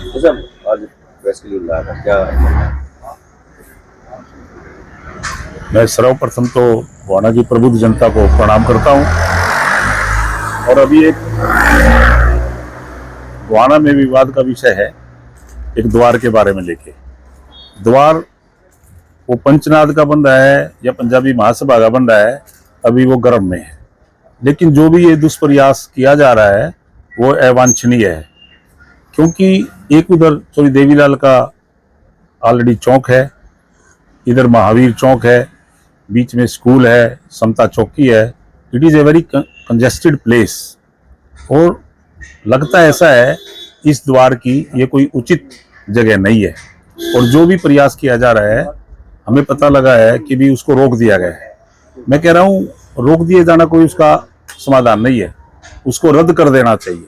जैसे आज प्रेस के लिए बुलाया था, क्या? मैं सर्वप्रथम तो गोहाना की प्रबुद्ध जनता को प्रणाम करता हूं। और अभी एक गोहाना में विवाद का विषय है, एक द्वार के बारे में लेके। द्वार वो पंचनाद का बन रहा है या पंजाबी महासभा का बन रहा है, अभी वो गर्म में है। लेकिन जो भी ये दुष्प्रयास किया जा रहा है वो अवांछनीय है, क्योंकि एक उधर चौधरी देवीलाल का ऑलरेडी चौक है, इधर महावीर चौक है, बीच में स्कूल है, समता चौकी है। It is a very congested place और लगता ऐसा है इस द्वार की ये कोई उचित जगह नहीं है। और जो भी प्रयास किया जा रहा है, हमें पता लगा है कि भी उसको रोक दिया गया है। मैं कह रहा हूँ रोक दिए जाना कोई उसका समाधान नहीं है, उसको रद्द कर देना चाहिए।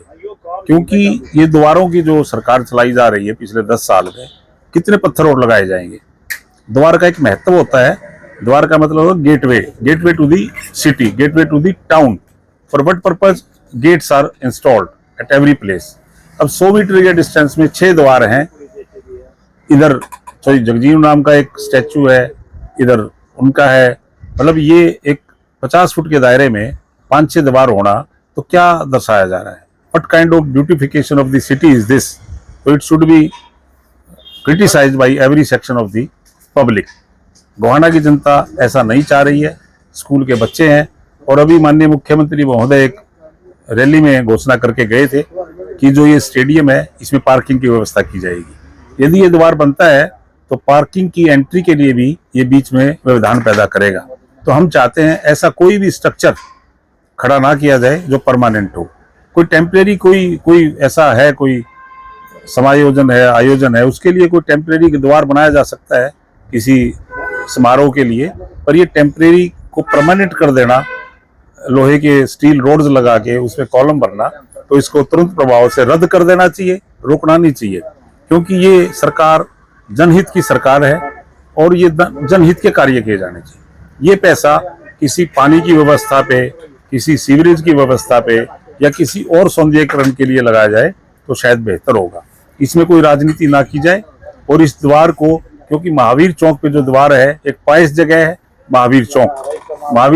क्योंकि ये द्वारों की जो सरकार चलाई जा रही है पिछले 10 साल में, कितने पत्थर और लगाए जाएंगे। द्वार का एक महत्व होता है। द्वार का मतलब है gateway, gateway to the city, gateway to the town. For what purpose gates are installed at every place. अब 100 मीटर के डिस्टेंस में 6 द्वार हैं। इधर जगजीवन नाम का एक स्टैचू है, इधर उनका है। मतलब ये एक 50 फुट के दायरे में 5-6 द्वार होना तो क्या दर्शाया जा रहा है? What kind of beautification of the city is this? तो it should be criticised by every section of the public. Gohana की जनता ऐसा नहीं चाह रही है। स्कूल के बच्चे हैं और अभी माननीय मुख्यमंत्री महोदय एक रैली में घोषणा करके गए थे कि जो ये स्टेडियम है इसमें पार्किंग की व्यवस्था की जाएगी। यदि ये द्वार बनता है तो पार्किंग की एंट्री के लिए भी ये बीच में व्यवधान पैदा करेगा। तो हम चाहते हैं ऐसा कोई भी स्ट्रक्चर खड़ा ना किया जाए जो परमानेंट हो। कोई टेम्परेरी कोई ऐसा है, कोई समायोजन है, आयोजन है, उसके लिए कोई टेम्परेरी द्वार बनाया जा सकता है किसी समारोह के लिए। पर ये टेम्परेरी को परमानेंट कर देना, लोहे के स्टील रोड्स लगा के उसमें कॉलम भरना, तो इसको तुरंत प्रभाव से रद्द कर देना चाहिए, रोकना नहीं चाहिए। क्योंकि ये सरकार जनहित की सरकार है और ये जनहित के कार्य किए जाने चाहिए। ये पैसा किसी पानी की व्यवस्था पे, किसी सीवरेज की व्यवस्था पे या किसी और सौंदर्यीकरण के लिए लगाया जाए तो शायद बेहतर होगा। इसमें कोई राजनीति ना की जाए। और इस द्वार को, क्योंकि महावीर चौक पे जो द्वार है एक पायस जगह है, महावीर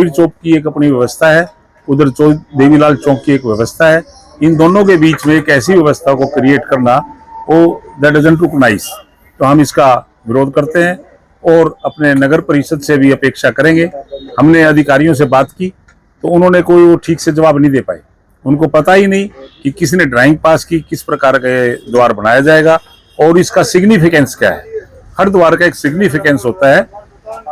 चौक की एक अपनी व्यवस्था है, उधर देवीलाल चौक की एक व्यवस्था है। इन दोनों के बीच में एक ऐसी व्यवस्था को क्रिएट करना वो दैट डजंट लुक नाइस। तो हम इसका विरोध करते हैं और अपने नगर परिषद से भी अपेक्षा करेंगे। हमने अधिकारियों से बात की तो उन्होंने कोई वो ठीक से जवाब नहीं दे पाए। उनको पता ही नहीं कि किसने ड्राइंग पास की, किस प्रकार का द्वार बनाया जाएगा और इसका सिग्निफिकेंस क्या है। हर द्वार का एक सिग्निफिकेंस होता है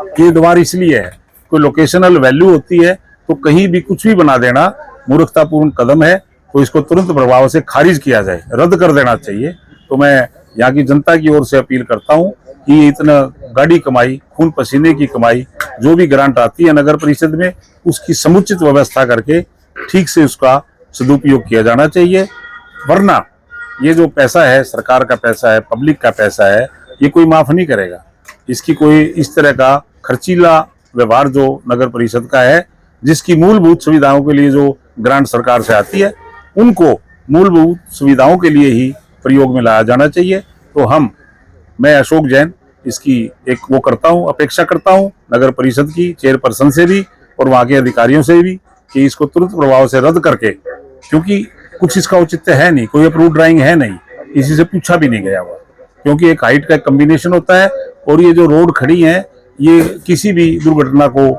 कि द्वार इसलिए है, कोई लोकेशनल वैल्यू होती है। तो कहीं भी कुछ भी बना देना मूर्खतापूर्ण कदम है। तो इसको तुरंत प्रभाव से खारिज किया जाए, रद्द कर देना चाहिए। तो मैं यहाँ की जनता की ओर से अपील करता हूँ कि ये इतना गाड़ी कमाई, खून पसीने की कमाई, जो भी ग्रांट आती है नगर परिषद में, उसकी समुचित व्यवस्था करके ठीक से उसका सदुपयोग किया जाना चाहिए। वरना ये जो पैसा है, सरकार का पैसा है, पब्लिक का पैसा है, ये कोई माफ नहीं करेगा। इसकी कोई इस तरह का खर्चीला व्यवहार जो नगर परिषद का है, जिसकी मूलभूत सुविधाओं के लिए जो ग्रांट सरकार से आती है, उनको मूलभूत सुविधाओं के लिए ही प्रयोग में लाया जाना चाहिए। तो मैं अशोक जैन इसकी एक वो करता हूँ, अपेक्षा करता हूँ नगर परिषद की चेयरपर्सन से भी और वहाँ के अधिकारियों से भी कि इसको तुरंत प्रभाव से रद्द करके, क्योंकि कुछ इसका औचित्य है नहीं, कोई अप्रूव ड्राइंग है नहीं, किसी से पूछा भी नहीं गया हुआ। क्योंकि एक हाइट का कम्बिनेशन होता है और ये जो रोड खड़ी है ये किसी भी दुर्घटना को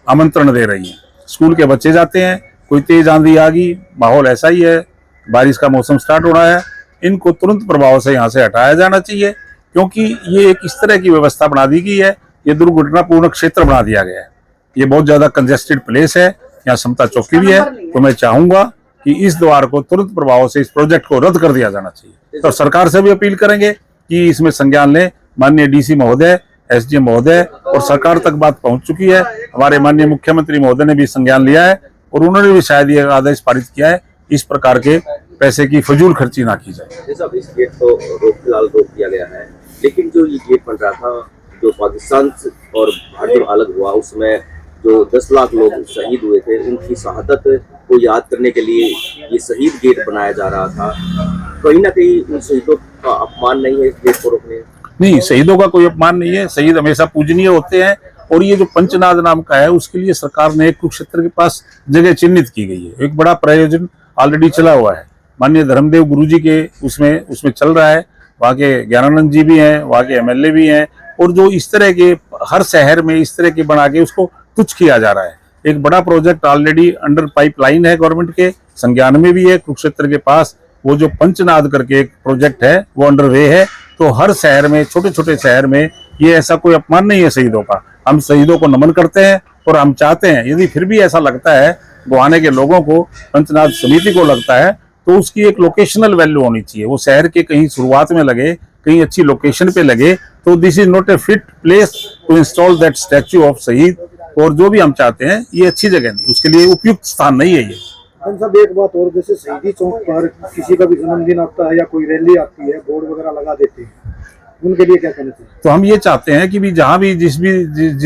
आमंत्रण दे रही है। स्कूल के बच्चे जाते हैं, कोई तेज आंधी आ गई, माहौल ऐसा ही है, बारिश का मौसम स्टार्ट हो रहा है, इनको तुरंत प्रभाव से यहाँ से हटाया जाना चाहिए। क्योंकि ये एक इस तरह की व्यवस्था बना दी गई है, ये दुर्घटनापूर्ण क्षेत्र बना दिया गया है। ये बहुत ज्यादा कंजेस्टेड प्लेस है, यहाँ समता चौकी भी है। तो मैं चाहूंगा कि इस द्वार को तुरंत प्रभाव से इस प्रोजेक्ट को रद्द कर दिया जाना चाहिए। तो सरकार से भी अपील करेंगे कि इसमें संज्ञान लें। माननीय डीसी महोदय, एसडीएम महोदय और सरकार तक बात पहुंच चुकी है। हमारे माननीय मुख्यमंत्री महोदय ने भी संज्ञान लिया है और उन्होंने भी शायद ये आदेश पारित किया है, इस प्रकार के पैसे की फजूल खर्ची ना की जाए। जैसा इस गेट को फिलहाल रोक दिया गया है, लेकिन जो ये गेट बन रहा था, जो पाकिस्तान और भारत जो अलग हुआ, उसमें जो 10 लाख लोग शहीद हुए थे, उनकी शहादत को याद करने के लिए ये शहीद गेट बनाया जा रहा था। कहीं ना कहीं उन शहीदों का अपमान नहीं है इस गेट को रोकने? नहीं, शहीदों का कोई अपमान नहीं है। शहीद हमेशा पूजनीय होते हैं। और ये जो पंचनाद नाम का है, उसके लिए सरकार ने कुरुक्षेत्र के पास जगह चिन्हित की गई है। एक बड़ा प्रयोजन ऑलरेडी चला हुआ है, माननीय धर्मदेव गुरुजी के उसमें चल रहा है। वहाँ के ज्ञानानंद जी भी हैं, वहाँ के एमएलए भी हैं। और जो इस तरह के हर शहर में इस तरह के बना के उसको तुच्छ किया जा रहा है। एक बड़ा प्रोजेक्ट ऑलरेडी अंडर पाइपलाइन है गवर्नमेंट के, संज्ञान में भी है। कुरुक्षेत्र के पास वो जो पंचनाद करके एक प्रोजेक्ट है वो अंडर वे है। तो हर शहर में, छोटे छोटे शहर में, ये ऐसा कोई अपमान नहीं है शहीदों का। हम शहीदों को नमन करते हैं और हम चाहते हैं, यदि फिर भी ऐसा लगता है गोहाने के लोगों को, पंचनाद समिति को लगता है, तो उसकी एक लोकेशनल वैल्यू होनी चाहिए। वो शहर के कहीं शुरुआत में लगे, कहीं अच्छी लोकेशन पे लगे, तो this is not a fit place to install that statue of शहीद। और जो भी हम चाहते हैं, ये अच्छी जगह नहीं, उसके लिए उपयुक्त स्थान नहीं है ये। हम सब एक बात और, जैसे शहीदी चौक पर किसी का भी जन्मदिन आता है या कोई रैली आती है, बोर्ड वगैरह लगा देते हैं, उनके लिए क्या कहना चाहिए? तो हम ये चाहते हैं कि भी जहाँ भी जिस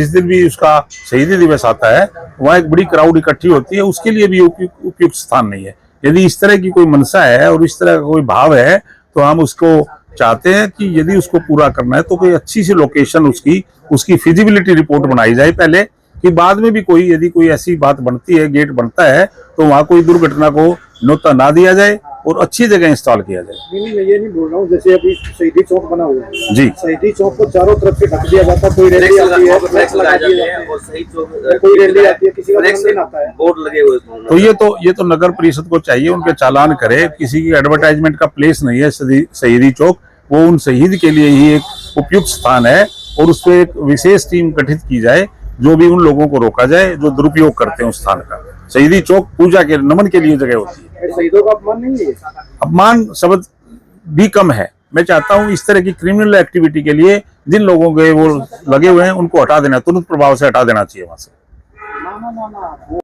दिन भी उसका शहीदी दिवस आता है, वहाँ एक बड़ी क्राउड इकट्ठी होती है, उसके लिए भी उपयुक्त स्थान नहीं है। यदि इस तरह की कोई मनसा है और इस तरह का कोई भाव है, तो हम उसको चाहते हैं कि यदि उसको पूरा करना है तो कोई अच्छी सी लोकेशन उसकी फिजिबिलिटी रिपोर्ट बनाई जाए पहले, कि बाद में भी यदि कोई ऐसी बात बनती है, गेट बनता है, तो वहाँ कोई दुर्घटना को न्योता ना दिया जाए और अच्छी जगह इंस्टॉल किया जाए। नहीं, मैं ये नहीं बोल रहा हूँ, जैसे अभी शहीदी चौक बना हुआ है जी, शहीदी चौक को चारों तरफ से ढक दिया जाता है, कोई रैली आती है, फ्लैक्स लगा दिए जाते हैं, और शहीद चौक कोई रैली आती है, किसी का जन्मदिन आता है, बोर्ड लगे हुए हैं। तो ये तो नगर परिषद को चाहिए, उनके चालान करे। किसी की एडवर्टाइजमेंट का प्लेस नहीं है शहीदी चौक, वो उन शहीद के लिए ही एक उपयुक्त स्थान है। और उस पर एक विशेष टीम गठित की जाए, जो भी उन लोगों को रोका जाए जो दुरुपयोग करते हैं उस स्थान का। शहीदी चौक पूजा के, नमन के लिए जगह होती है। शहीदों का अपमान नहीं है? अपमान शब्द भी कम है। मैं चाहता हूं इस तरह की क्रिमिनल एक्टिविटी के लिए जिन लोगों के वो लगे हुए हैं, उनको हटा देना, तुरंत प्रभाव से हटा देना चाहिए वहां से।